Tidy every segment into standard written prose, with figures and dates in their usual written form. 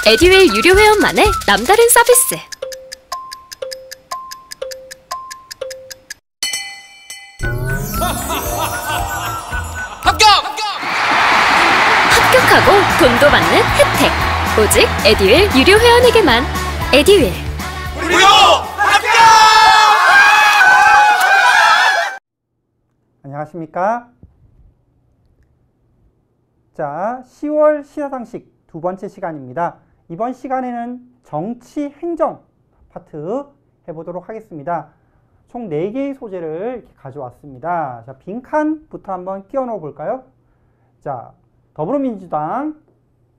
에듀윌 유료 회원만의 남다른 서비스. 합격하고 돈도 받는 혜택. 오직 에듀윌 유료 회원에게만. 에듀윌 무료 합격! 안녕하십니까? 자, 10월 시사상식 두 번째 시간입니다. 이번 시간에는 정치, 행정 파트 해보도록 하겠습니다. 총 4개의 소재를 이렇게 가져왔습니다. 자, 빈칸부터 한번 끼워 넣어 볼까요? 자, 더불어민주당,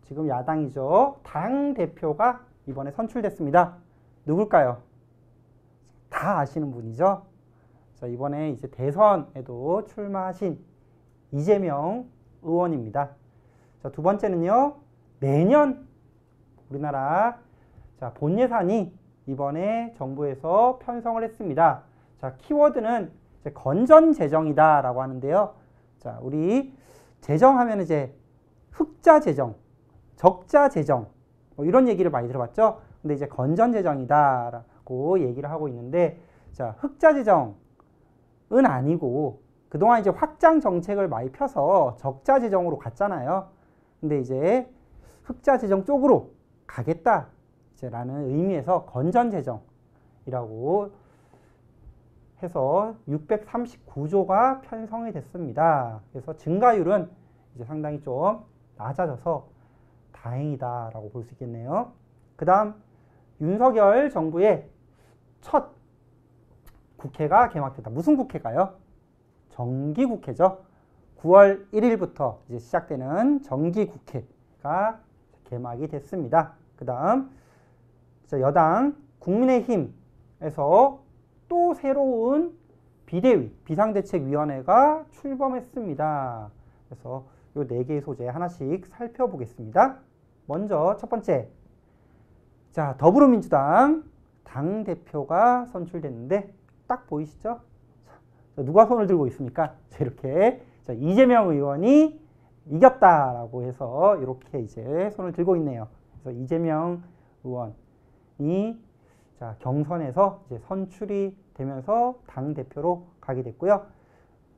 지금 야당이죠. 당대표가 이번에 선출됐습니다. 누굴까요? 다 아시는 분이죠. 자, 이번에 이제 대선에도 출마하신 이재명 의원입니다. 자, 두 번째는요, 내년 우리나라 본 예산이 이번에 정부에서 편성을 했습니다. 자, 키워드는 이제 건전재정이다 라고 하는데요. 자, 우리 재정하면 이제 흑자재정, 적자재정 뭐 이런 얘기를 많이 들어봤죠. 근데 이제 건전재정이다 라고 얘기를 하고 있는데, 자, 흑자재정은 아니고 그동안 이제 확장 정책을 많이 펴서 적자재정으로 갔잖아요. 근데 이제 흑자재정 쪽으로 가겠다 라는 의미에서 건전재정이라고 해서 639조가 편성이 됐습니다. 그래서 증가율은 이제 상당히 좀 낮아져서 다행이다 라고 볼 수 있겠네요. 그 다음 윤석열 정부의 첫 국회가 개막됐다. 무슨 국회가요? 정기국회죠. 9월 1일부터 이제 시작되는 정기국회가 개막이 됐습니다. 그 다음 여당 국민의힘에서 또 새로운 비대위, 비상대책위원회가 출범했습니다. 그래서 이 4개의 소재 하나씩 살펴보겠습니다. 먼저 첫 번째, 자, 더불어민주당 당대표가 선출됐는데 딱 보이시죠? 자, 누가 손을 들고 있습니까? 이렇게 자, 이재명 의원이 이겼다라고 해서 이렇게 이제 손을 들고 있네요. 그래서 이재명 의원이 자, 경선에서 이제 선출이 되면서 당대표로 가게 됐고요.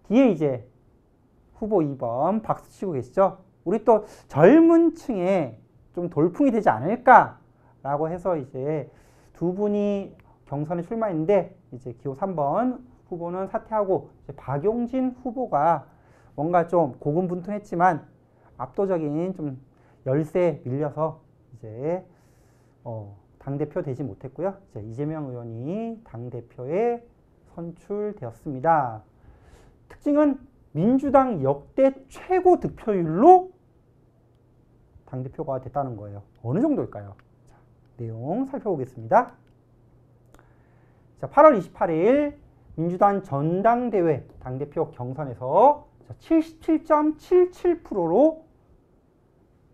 뒤에 이제 후보 2번 박수 치고 계시죠? 우리 또 젊은 층에 좀 돌풍이 되지 않을까라고 해서 이제 두 분이 경선에 출마했는데, 이제 기호 3번 후보는 사퇴하고 이제 박용진 후보가 뭔가 좀 고군분투했지만 압도적인 좀 열세에 밀려서 이제 당대표 되지 못했고요. 이제 이재명 의원이 당대표에 선출되었습니다. 특징은 민주당 역대 최고 득표율로 당대표가 됐다는 거예요. 어느 정도일까요? 자, 내용 살펴보겠습니다. 자, 8월 28일 민주당 전당대회 당대표 경선에서 77.77%로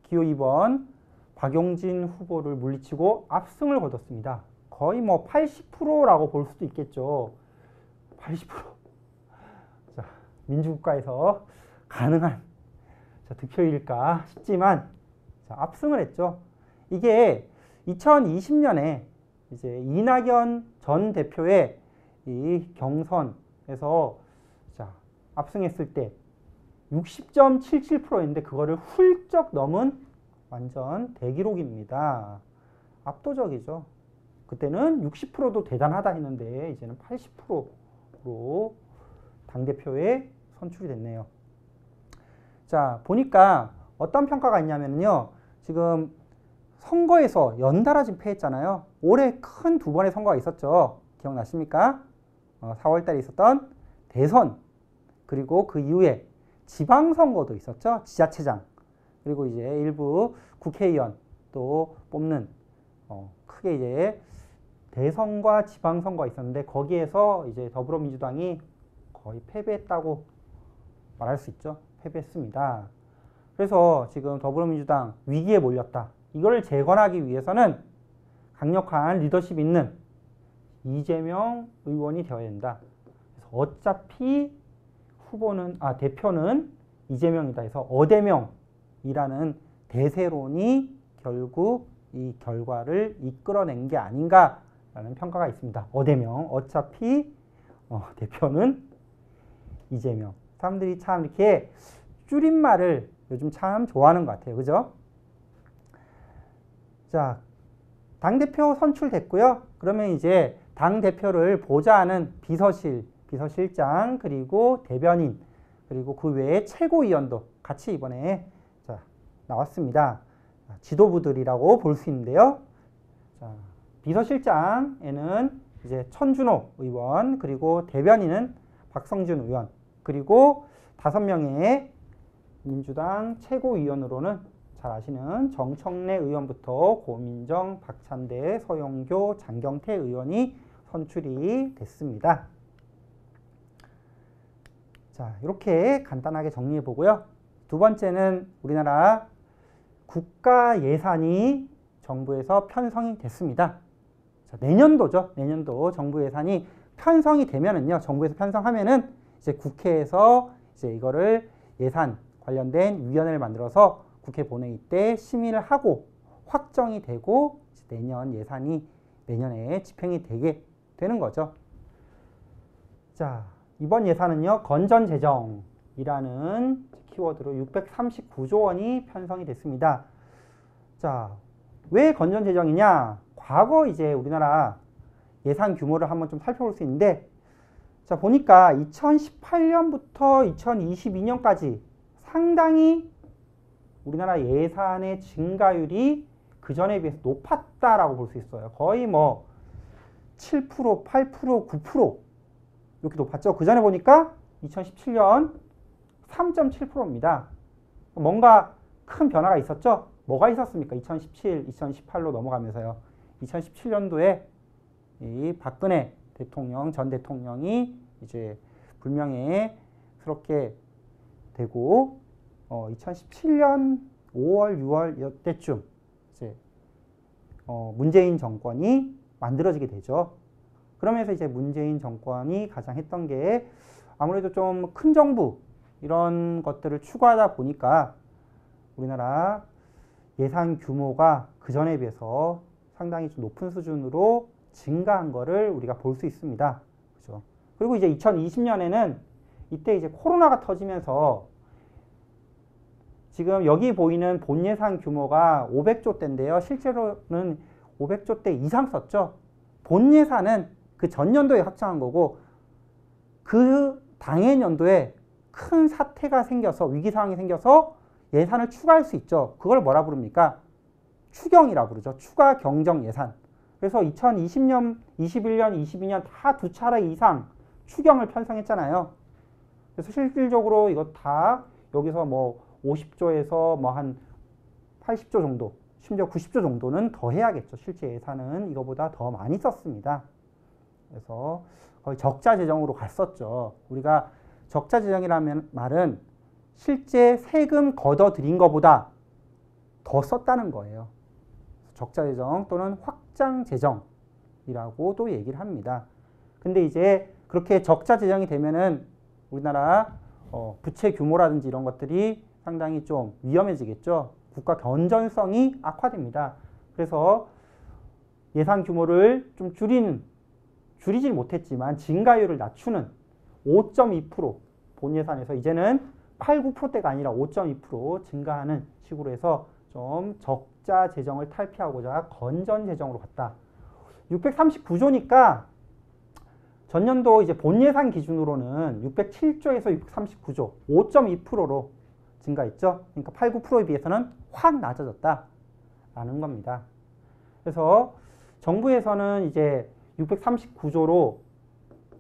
기호 2번 박용진 후보를 물리치고 압승을 거뒀습니다. 거의 뭐 80%라고 볼 수도 있겠죠. 80%. 자, 민주국가에서 가능한 득표일까 싶지만 자, 압승을 했죠. 이게 2020년에 이제 이낙연 전 대표의 이 경선에서 자, 압승했을 때 60.77%였는데 그거를 훌쩍 넘은 완전 대기록입니다. 압도적이죠. 그때는 60%도 대단하다 했는데 이제는 80%로 당대표에 선출이 됐네요. 자, 보니까 어떤 평가가 있냐면요. 지금 선거에서 연달아 지금 패했잖아요. 올해 큰 두 번의 선거가 있었죠. 기억나십니까? 4월달에 있었던 대선, 그리고 그 이후에 지방선거도 있었죠. 지자체장, 그리고 이제 일부 국회의원 또 뽑는 크게 이제 대선과 지방선거가 있었는데 거기에서 이제 더불어민주당이 거의 패배했다고 말할 수 있죠. 패배했습니다. 그래서 지금 더불어민주당 위기에 몰렸다. 이걸 재건하기 위해서는 강력한 리더십 있는 이재명 의원이 되어야 된다. 그래서 어차피 대표는 이재명이다 해서 어대명이라는 대세론이 결국 이 결과를 이끌어낸 게 아닌가라는 평가가 있습니다. 어대명. 어차피 대표는 이재명. 사람들이 참 이렇게 줄임말을 요즘 참 좋아하는 것 같아요. 그죠? 자, 당대표 선출됐고요. 그러면 이제 당대표를 보좌하는 비서실장, 그리고 대변인, 그리고 그 외에 최고위원도 같이 이번에 나왔습니다. 지도부들이라고 볼 수 있는데요. 자, 비서실장에는 이제 천준호 의원, 그리고 대변인은 박성준 의원, 그리고 5명의 민주당 최고위원으로는 잘 아시는 정청래 의원부터 고민정, 박찬대, 서영교, 장경태 의원이 선출이 됐습니다. 자, 이렇게 간단하게 정리해 보고요. 두 번째는 우리나라 국가 예산이 정부에서 편성이 됐습니다. 자, 내년도죠. 내년도 정부 예산이 편성이 되면은요. 정부에서 편성하면은 이제 국회에서 이제 이거를 예산 관련된 위원회를 만들어서 국회 본회의 때 심의를 하고 확정이 되고 내년 예산이 내년에 집행이 되게 되는 거죠. 자, 이번 예산은요. 건전재정이라는 키워드로 639조 원이 편성이 됐습니다. 자, 왜 건전재정이냐? 과거 이제 우리나라 예산 규모를 한번 좀 살펴볼 수 있는데, 자, 보니까 2018년부터 2022년까지 상당히 우리나라 예산의 증가율이 그전에 비해서 높았다라고 볼 수 있어요. 거의 뭐 7%, 8%, 9% 이렇게 높았죠. 그전에 보니까 2017년 3.7%입니다. 뭔가 큰 변화가 있었죠? 뭐가 있었습니까? 2017, 2018로 넘어가면서요. 2017년도에 이 박근혜 대통령, 전 대통령이 이제 불명예스럽게 되고 2017년 5월, 6월 이때쯤 이제 문재인 정권이 만들어지게 되죠. 그러면서 이제 문재인 정권이 가장 했던 게 아무래도 좀 큰 정부 이런 것들을 추구하다 보니까 우리나라 예산 규모가 그전에 비해서 상당히 좀 높은 수준으로 증가한 거를 우리가 볼 수 있습니다. 그죠? 그리고 이제 2020년에는 이때 이제 코로나가 터지면서 지금 여기 보이는 본 예산 규모가 500조대인데요. 실제로는 500조대 이상 썼죠. 본 예산은 그 전년도에 확정한 거고 그 당해 연도에 큰 사태가 생겨서 위기 상황이 생겨서 예산을 추가할 수 있죠. 그걸 뭐라 부릅니까? 추경이라고 그러죠. 추가 경정 예산. 그래서 2020년, 21년, 22년 다 2차례 이상 추경을 편성했잖아요. 그래서 실질적으로 이거 다 여기서 뭐 50조에서 뭐 한 80조 정도, 심지어 90조 정도는 더 해야겠죠. 실제 예산은 이거보다 더 많이 썼습니다. 그래서 거의 적자 재정으로 갔었죠. 우리가 적자 재정이라는 말은 실제 세금 걷어들인 것보다 더 썼다는 거예요. 적자 재정 또는 확장 재정이라고도 얘기를 합니다. 근데 이제 그렇게 적자 재정이 되면은 우리나라 부채 규모라든지 이런 것들이 상당히 좀 위험해지겠죠. 국가 건전성이 악화됩니다. 그래서 예산 규모를 좀 줄이질 못했지만 증가율을 낮추는 5.2% 본 예산에서 이제는 8, 9%대가 아니라 5.2% 증가하는 식으로 해서 좀 적자 재정을 탈피하고자 건전 재정으로 갔다. 639조니까 전년도 이제 본 예산 기준으로는 607조에서 639조, 5.2%로 증가했죠. 그러니까 8, 9%에 비해서는 확 낮아졌다라는 겁니다. 그래서 정부에서는 이제 639조로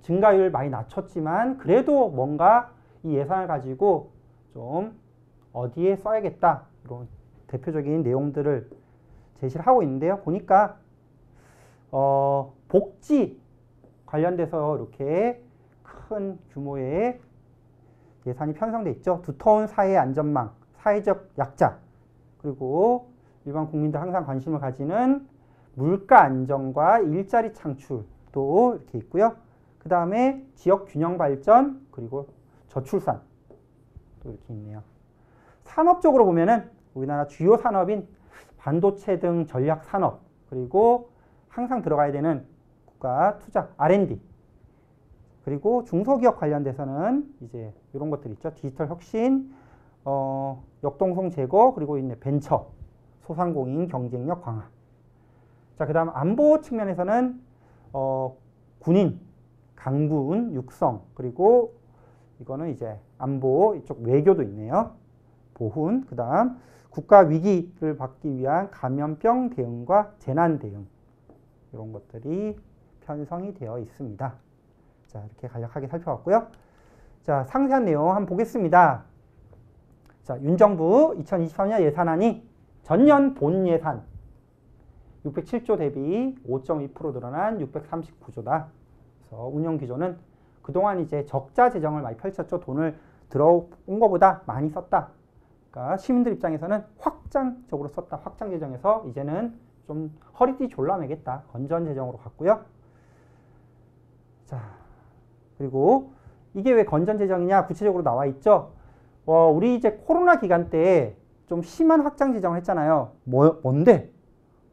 증가율 많이 낮췄지만 그래도 뭔가 이 예산을 가지고 좀 어디에 써야겠다 이런 대표적인 내용들을 제시를 하고 있는데요. 보니까 복지 관련돼서 이렇게 큰 규모의 예산이 편성돼 있죠. 두터운 사회 안전망, 사회적 약자, 그리고 일반 국민들 항상 관심을 가지는 물가 안정과 일자리 창출도 이렇게 있고요. 그 다음에 지역 균형 발전, 그리고 저출산 또 이렇게 있네요. 산업적으로 보면은 우리나라 주요 산업인 반도체 등 전략 산업, 그리고 항상 들어가야 되는 국가 투자 R&D, 그리고 중소기업 관련돼서는 이제 이런 것들 있죠. 디지털 혁신, 역동성 제거, 그리고 있네 벤처, 소상공인 경쟁력 강화. 자, 그다음 안보 측면에서는 군인, 강군 육성, 그리고 이거는 이제 안보 이쪽 외교도 있네요. 보훈, 그다음 국가 위기를 받기 위한 감염병 대응과 재난 대응, 이런 것들이 편성이 되어 있습니다. 자, 이렇게 간략하게 살펴봤고요. 자, 상세한 내용 한번 보겠습니다. 자, 윤 정부 2023년 예산안이 전년 본 예산 607조 대비 5.2% 늘어난 639조다. 그래서 운영 기조는 그동안 이제 적자 재정을 많이 펼쳤죠. 돈을 들어온 것보다 많이 썼다. 그러니까 시민들 입장에서는 확장적으로 썼다. 확장 재정에서 이제는 좀 허리띠 졸라매겠다. 건전 재정으로 갔고요. 자, 그리고 이게 왜 건전 재정이냐 구체적으로 나와 있죠. 우리 이제 코로나 기간 때 좀 심한 확장 재정을 했잖아요. 뭔데?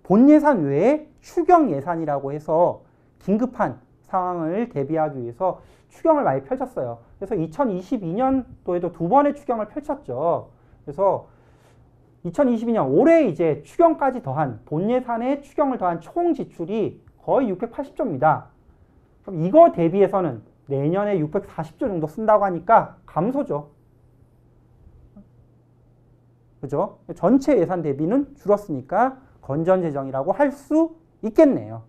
본 예산 외에 추경 예산이라고 해서 긴급한 상황을 대비하기 위해서 추경을 많이 펼쳤어요. 그래서 2022년도에도 2번의 추경을 펼쳤죠. 그래서 2022년 올해 이제 추경까지 더한 본 예산에 추경을 더한 총 지출이 거의 680조입니다. 그럼 이거 대비해서는 내년에 640조 정도 쓴다고 하니까 감소죠. 그죠? 전체 예산 대비는 줄었으니까 건전재정이라고 할 수 있겠네요.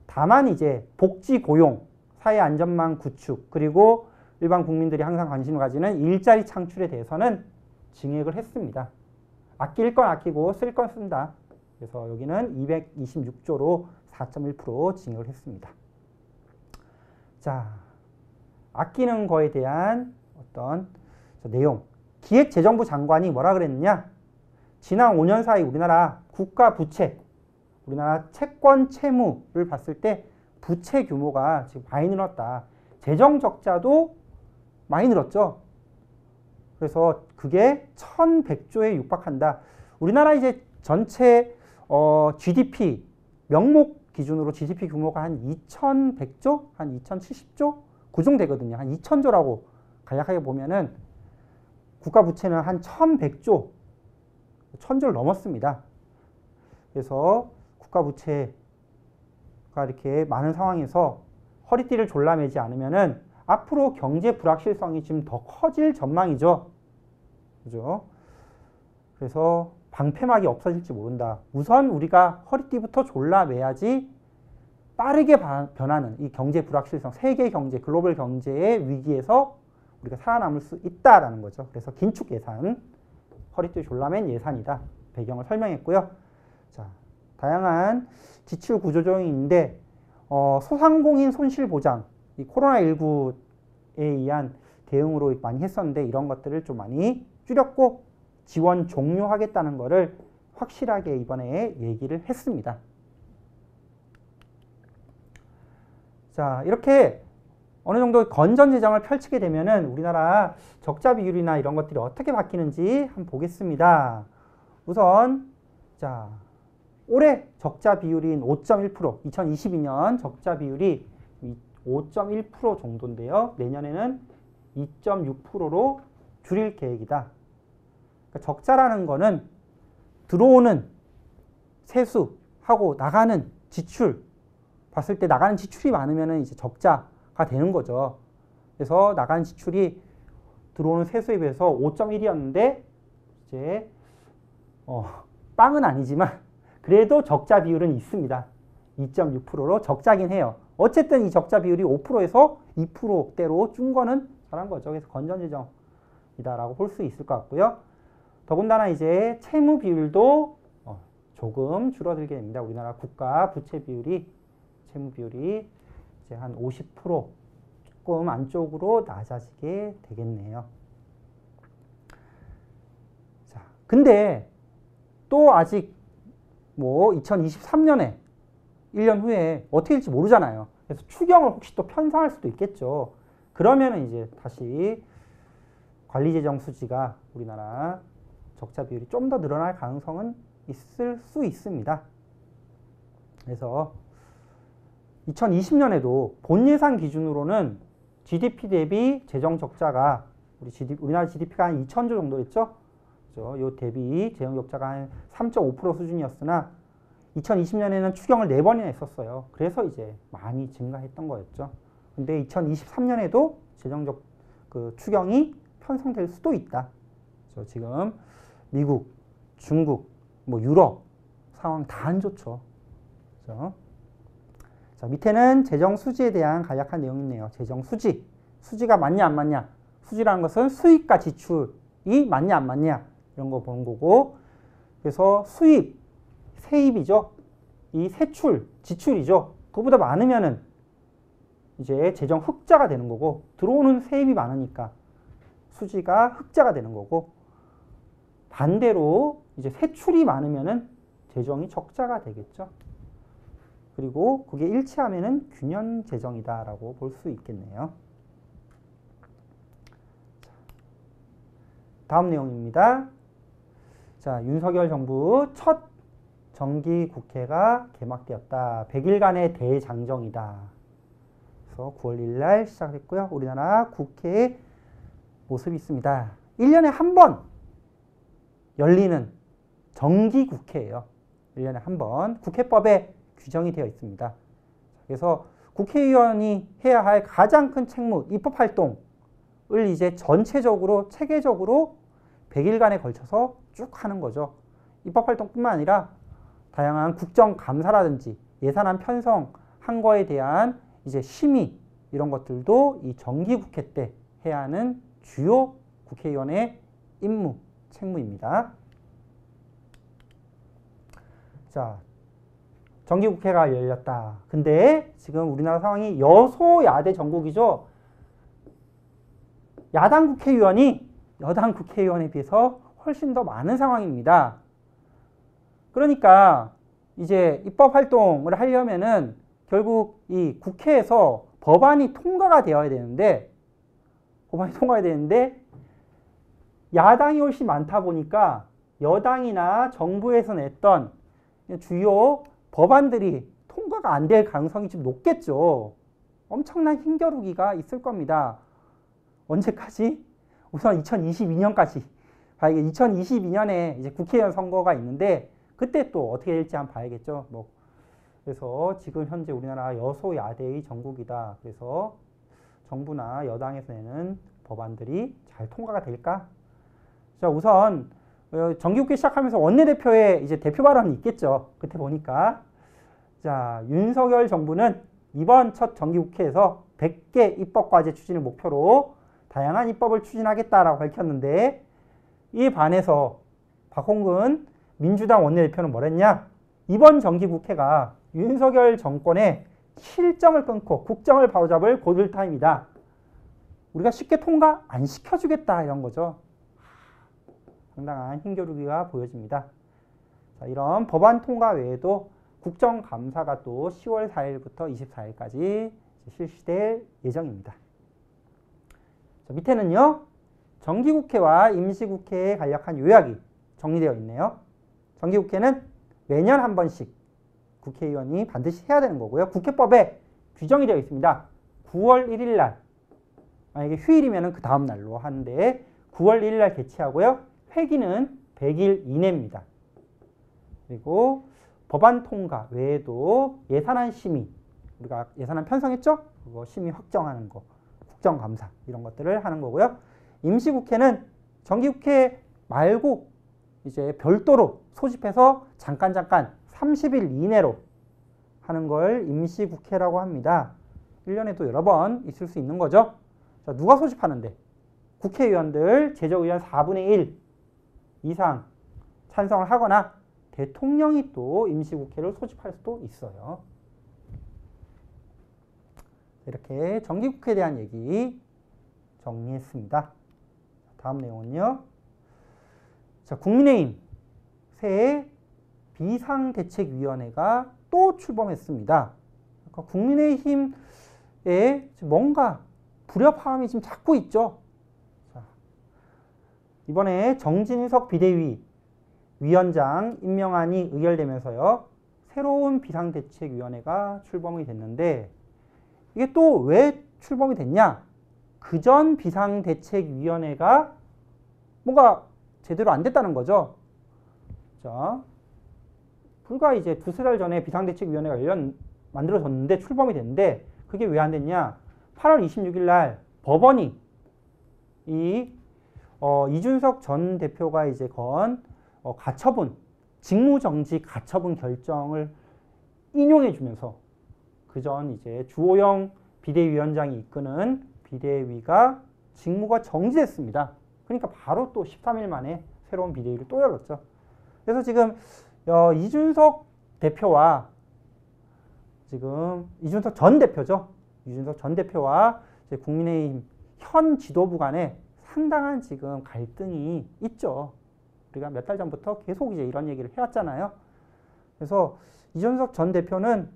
다만 이제 복지 고용, 사회 안전망 구축, 그리고 일반 국민들이 항상 관심을 가지는 일자리 창출에 대해서는 증액을 했습니다. 아낄 건 아끼고 쓸 건 쓴다. 그래서 여기는 226조로 4.1% 증액을 했습니다. 자, 아끼는 거에 대한 어떤 내용. 기획재정부 장관이 뭐라 그랬느냐? 지난 5년 사이 우리나라 국가 부채, 우리나라 채권 채무를 봤을 때 부채 규모가 지금 많이 늘었다. 재정 적자도 많이 늘었죠. 그래서 그게 1,100조에 육박한다. 우리나라 이제 전체 GDP 명목 기준으로 GDP 규모가 한 2,100조, 한 2,070조 그 정도 되거든요. 한 2,000조라고 간략하게 보면은 국가 부채는 한 1,100조, 1,000조를 넘었습니다. 그래서 국가 부채가 이렇게 많은 상황에서 허리띠를 졸라매지 않으면은 앞으로 경제 불확실성이 지금 더 커질 전망이죠. 그죠? 그래서 방패막이 없어질지 모른다. 우선 우리가 허리띠부터 졸라매야지 빠르게 변하는 이 경제 불확실성, 세계 경제, 글로벌 경제의 위기에서 우리가 살아남을 수 있다라는 거죠. 그래서 긴축 예산, 허리띠 졸라맨 예산이다. 배경을 설명했고요. 자, 다양한 지출 구조 조정이 있는데 소상공인 손실 보장, 이 코로나19에 의한 대응으로 많이 했었는데 이런 것들을 좀 많이 줄였고 지원 종료하겠다는 거를 확실하게 이번에 얘기를 했습니다. 자, 이렇게 어느 정도 건전 재정을 펼치게 되면은 우리나라 적자 비율이나 이런 것들이 어떻게 바뀌는지 한번 보겠습니다. 우선 자, 올해 적자 비율인 5.1%, 2022년 적자 비율이 5.1% 정도인데요. 내년에는 2.6%로 줄일 계획이다. 그러니까 적자라는 거는 들어오는 세수하고 나가는 지출 봤을 때 나가는 지출이 많으면 이제 적자가 되는 거죠. 그래서 나가는 지출이 들어오는 세수에 비해서 5.1이었는데 이제 빵은 아니지만 그래도 적자 비율은 있습니다. 2.6%로 적자긴 해요. 어쨌든 이 적자 비율이 5%에서 2%대로 준 거는 잘한 거죠. 그래서 건전재정이다라고 볼 수 있을 것 같고요. 더군다나 이제 채무 비율도 조금 줄어들게 됩니다. 우리나라 국가 부채 비율이 채무 비율이 이제 한 50% 조금 안쪽으로 낮아지게 되겠네요. 자, 근데 또 아직 뭐 2023년에 1년 후에 어떻게 될지 모르잖아요. 그래서 추경을 혹시 또 편성할 수도 있겠죠. 그러면은 이제 다시 관리재정 수지가 우리나라 적자 비율이 좀 더 늘어날 가능성은 있을 수 있습니다. 그래서 2020년에도 본 예산 기준으로는 GDP 대비 재정 적자가 우리나라 GDP가 한 2,000조 정도 했죠? 요 대비 재정 적자가 한 3.5% 수준이었으나 2020년에는 추경을 4번이나 했었어요. 그래서 이제 많이 증가했던 거였죠. 근데 2023년에도 재정적 추경이 편성될 수도 있다. 지금 미국, 중국, 뭐 유럽 상황 다 안 좋죠. 그렇죠? 자, 밑에는 재정 수지에 대한 간략한 내용이 있네요. 재정 수지. 수지가 맞냐 안 맞냐. 수지라는 것은 수입과 지출이 맞냐 안 맞냐 이런 거 보는 거고, 그래서 수입, 세입이죠. 이 세출, 지출이죠. 그거보다 많으면은 이제 재정 흑자가 되는 거고, 들어오는 세입이 많으니까 수지가 흑자가 되는 거고, 반대로 이제 세출이 많으면은 재정이 적자가 되겠죠. 그리고 그게 일치하면은 균형 재정이다라고 볼 수 있겠네요. 다음 내용입니다. 자, 윤석열 정부 첫 정기 국회가 개막되었다. 100일간의 대장정이다. 그래서 9월 1일 날 시작했고요. 우리나라 국회의 모습이 있습니다. 1년에 한 번 열리는 정기 국회예요. 1년에 한 번 국회법에 규정이 되어 있습니다. 그래서 국회의원이 해야 할 가장 큰 책무, 입법활동을 이제 전체적으로, 체계적으로 100일간에 걸쳐서 쭉 하는 거죠. 입법활동뿐만 아니라 다양한 국정감사라든지 예산안 편성한 거에 대한 이제 심의, 이런 것들도 이 정기국회 때 해야 하는 주요 국회의원의 임무, 책무입니다. 자, 정기국회가 열렸다. 근데 지금 우리나라 상황이 여소야대 전국이죠. 야당 국회의원이 여당 국회의원에 비해서 훨씬 더 많은 상황입니다. 그러니까 이제 입법활동을 하려면은 결국 이 국회에서 법안이 통과가 되어야 되는데, 야당이 훨씬 많다 보니까 여당이나 정부에서 냈던 주요 법안들이 통과가 안 될 가능성이 좀 높겠죠. 엄청난 힘겨루기가 있을 겁니다. 언제까지? 우선 2022년까지. 2022년에 이제 국회의원 선거가 있는데 그때 또 어떻게 될지 한번 봐야겠죠. 그래서 지금 현재 우리나라 여소야대의 전국이다. 그래서 정부나 여당에서 내는 법안들이 잘 통과가 될까? 자, 우선 정기국회 시작하면서 원내대표의 이제 대표 발언이 있겠죠. 그때 보니까. 자, 윤석열 정부는 이번 첫 정기국회에서 100개 입법과제 추진을 목표로 다양한 입법을 추진하겠다라고 밝혔는데, 이에 반해서 박홍근 민주당 원내대표는 뭐랬냐? 이번 정기국회가 윤석열 정권의 실정을 끊고 국정을 바로잡을 고들타임이다. 우리가 쉽게 통과 안 시켜주겠다, 이런 거죠. 상당한 힘겨루기가 보여집니다. 자, 이런 법안 통과 외에도 국정감사가 또 10월 4일부터 24일까지 실시될 예정입니다. 자, 밑에는요, 정기국회와 임시국회의 간략한 요약이 정리되어 있네요. 정기국회는 매년 한 번씩 국회의원이 반드시 해야 되는 거고요. 국회법에 규정이 되어 있습니다. 9월 1일 날, 만약에 휴일이면 그 다음 날로 하는데 9월 1일 날 개최하고요. 회기는 100일 이내입니다. 그리고 법안 통과 외에도 예산안 심의, 우리가 예산안 편성했죠? 그거 심의 확정하는 거, 국정감사 이런 것들을 하는 거고요. 임시국회는 정기국회 말고 이제 별도로 소집해서 잠깐 30일 이내로 하는 걸 임시국회라고 합니다. 1년에도 여러 번 있을 수 있는 거죠. 자, 누가 소집하는데? 국회의원들, 제적의원 4분의 1 이상 찬성을 하거나 대통령이 또 임시국회를 소집할 수도 있어요. 이렇게 정기국회에 대한 얘기 정리했습니다. 다음 내용은요. 자, 국민의힘 새 비상대책위원회가 또 출범했습니다. 그러니까 국민의힘에 뭔가 불협화음이 지금 자꾸 있죠. 자, 이번에 정진석 비대위 위원장 임명안이 의결되면서요. 새로운 비상대책위원회가 출범이 됐는데 이게 또 왜 출범이 됐냐? 그전 비상대책위원회가 뭔가 제대로 안 됐다는 거죠. 자, 불과 이제 두세 달 전에 비상대책위원회가 만들어졌는데 출범이 됐는데 그게 왜 안 됐냐? 8월 26일 날 법원이 이준석 전 대표가 이제 건 가처분, 직무정지 가처분 결정을 인용해 주면서 그전 이제 주호영 비대위원장이 이끄는 비대위가 직무가 정지됐습니다. 그러니까 바로 또 13일 만에 새로운 비대위를 또 열었죠. 그래서 지금 이준석 대표와 지금 이준석 전 대표죠. 이준석 전 대표와 이제 국민의힘 현 지도부 간에 상당한 지금 갈등이 있죠. 우리가 몇 달 전부터 계속 이제 이런 얘기를 해왔잖아요. 그래서 이준석 전 대표는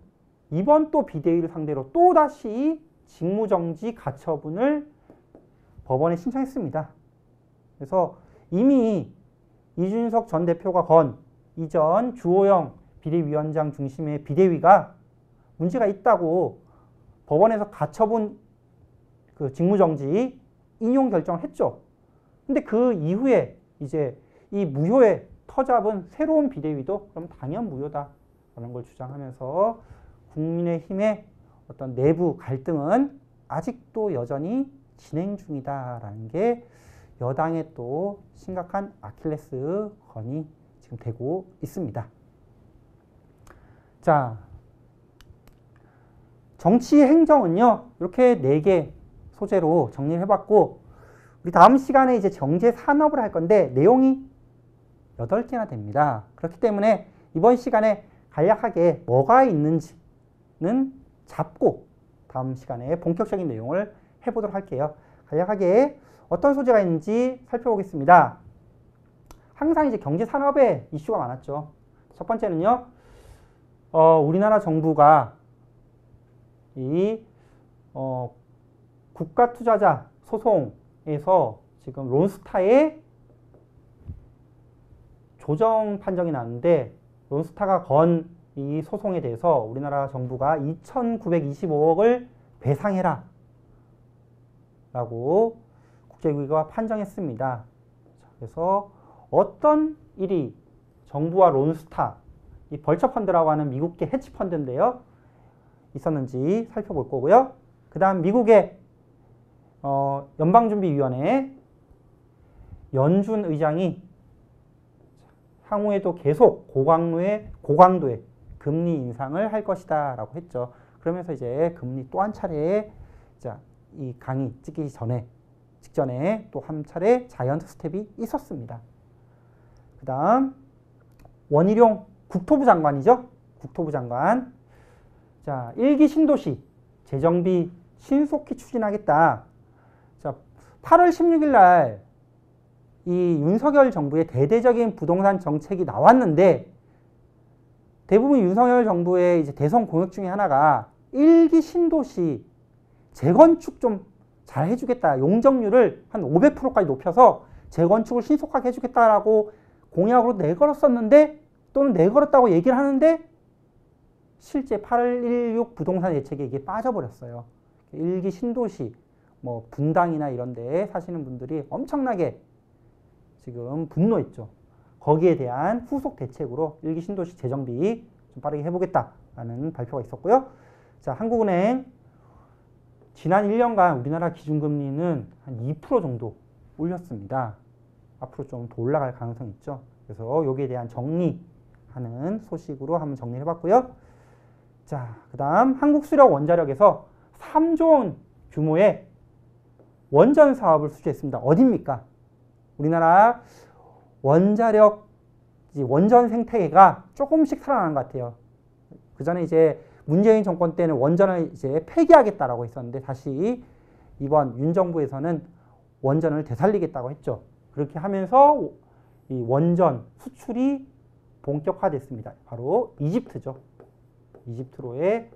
이번 또 비대위를 상대로 또 다시 직무정지 가처분을 법원에 신청했습니다. 그래서 이미 이준석 전 대표가 건 이전 주호영 비대위원장 중심의 비대위가 문제가 있다고 법원에서 가처분 그 직무정지 인용 결정을 했죠. 근데 그 이후에 이제 이 무효에 터잡은 새로운 비대위도 그럼 당연 무효다라는 걸 주장하면서 국민의힘의 어떤 내부 갈등은 아직도 여전히 진행 중이다라는 게 여당의 또 심각한 아킬레스건이 지금 되고 있습니다. 자, 정치 행정은요, 이렇게 4개 소재로 정리를 해봤고, 우리 다음 시간에 이제 경제 산업을 할 건데, 내용이 8개나 됩니다. 그렇기 때문에 이번 시간에 간략하게 뭐가 있는지는 잡고, 다음 시간에 본격적인 내용을 해보도록 할게요. 간략하게 어떤 소재가 있는지 살펴보겠습니다. 항상 이제 경제 산업에 이슈가 많았죠. 첫 번째는요, 우리나라 정부가 국가투자자 소송에서 지금 론스타의 조정 판정이 났는데, 론스타가 건 이 소송에 대해서 우리나라 정부가 2,925억을 배상해라 라고 국제기구가 판정했습니다. 그래서 어떤 일이 정부와 론스타, 이 벌처펀드라고 하는 미국계 해치펀드인데요, 있었는지 살펴볼 거고요. 그 다음 미국의 연방준비위원회 연준 의장이 향후에도 계속 고강도의 금리 인상을 할 것이다 라고 했죠. 그러면서 이제 금리 또 한 차례, 이 강의 찍기 직전에 또 한 차례 자이언트 스텝이 있었습니다. 그 다음 원희룡 국토부 장관이죠. 국토부 장관. 자, 1기 신도시 재정비 신속히 추진하겠다. 자, 8월 16일 날 이 윤석열 정부의 대대적인 부동산 정책이 나왔는데, 대부분 윤석열 정부의 이제 대선 공약 중에 하나가 1기 신도시 재건축 좀 잘 해주겠다. 용적률을 한 500%까지 높여서 재건축을 신속하게 해주겠다라고 공약으로 내걸었었는데, 또는 내걸었다고 얘기를 하는데, 실제 8.16 부동산 대책에 이게 빠져버렸어요. 1기 신도시, 뭐 분당이나 이런 데 사시는 분들이 엄청나게 지금 분노했죠. 거기에 대한 후속 대책으로 1기 신도시 재정비 좀 빠르게 해보겠다라는 발표가 있었고요. 자, 한국은행 지난 1년간 우리나라 기준금리는 한 2% 정도 올렸습니다. 앞으로 좀 더 올라갈 가능성이 있죠. 그래서 여기에 대한 정리하는 소식으로 한번 정리를 해봤고요. 자, 그 다음 한국수력원자력에서 3조 원 규모의 원전 사업을 수주했습니다. 어디입니까? 우리나라 원자력, 원전 생태계가 조금씩 살아나는 것 같아요. 그 전에 이제 문재인 정권 때는 원전을 이제 폐기하겠다라고 했었는데, 다시 이번 윤 정부에서는 원전을 되살리겠다고 했죠. 그렇게 하면서 이 원전 수출이 본격화됐습니다. 바로 이집트죠. 이집트로의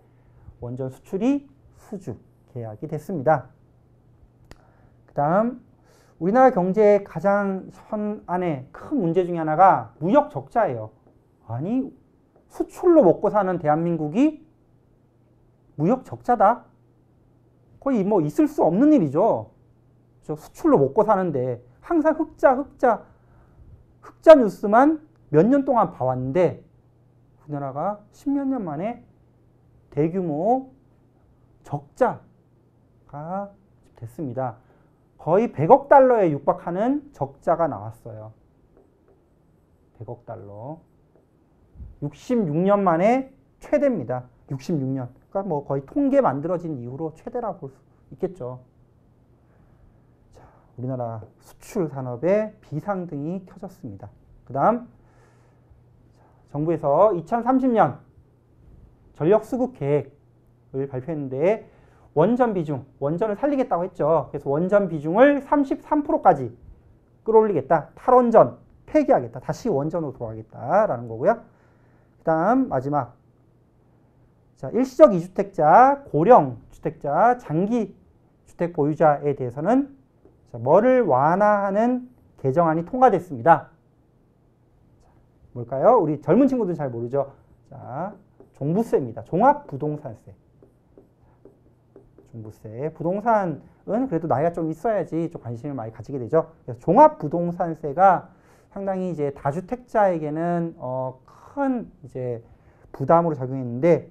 원전 수출이 수주 계약이 됐습니다. 그 다음 우리나라 경제의 가장 현안의 큰 문제 중에 하나가 무역 적자예요. 아니, 수출로 먹고 사는 대한민국이 무역 적자다? 거의 뭐 있을 수 없는 일이죠. 수출로 먹고 사는데 항상 흑자 뉴스만 몇 년 동안 봐왔는데 우리나라가 십몇 년 만에 대규모 적자가 됐습니다. 거의 100억 달러에 육박하는 적자가 나왔어요. 100억 달러. 66년 만에 최대입니다. 66년. 그러니까 뭐 거의 통계 만들어진 이후로 최대라고 볼 수 있겠죠. 자, 우리나라 수출 산업에 비상등이 켜졌습니다. 그 다음 정부에서 2030년 전력 수급 계획을 발표했는데 원전 비중, 원전을 살리겠다고 했죠. 그래서 원전 비중을 33%까지 끌어올리겠다. 탈원전 폐기하겠다. 다시 원전으로 돌아가겠다라는 거고요. 그 다음 마지막 자, 일시적 2주택자, 고령 주택자, 장기 주택 보유자에 대해서는 자, 뭐를 완화하는 개정안이 통과됐습니다. 뭘까요? 우리 젊은 친구들은 잘 모르죠. 자, 종부세입니다. 종합부동산세. 종부세. 부동산은 그래도 나이가 좀 있어야지 좀 관심을 많이 가지게 되죠. 그래서 종합부동산세가 상당히 이제 다주택자에게는 큰 이제 부담으로 작용했는데,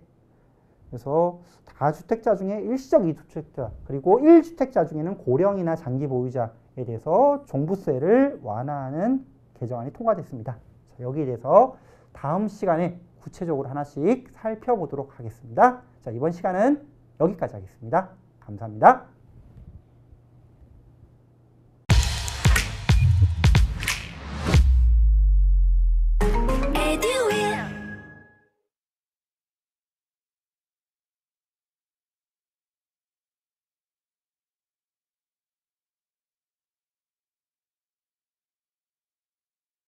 그래서 다주택자 중에 일시적 2주택자 그리고 1주택자 중에는 고령이나 장기 보유자에 대해서 종부세를 완화하는 개정안이 통과됐습니다. 자, 여기에 대해서 다음 시간에 구체적으로 하나씩 살펴보도록 하겠습니다. 자, 이번 시간은 여기까지 하겠습니다. 감사합니다.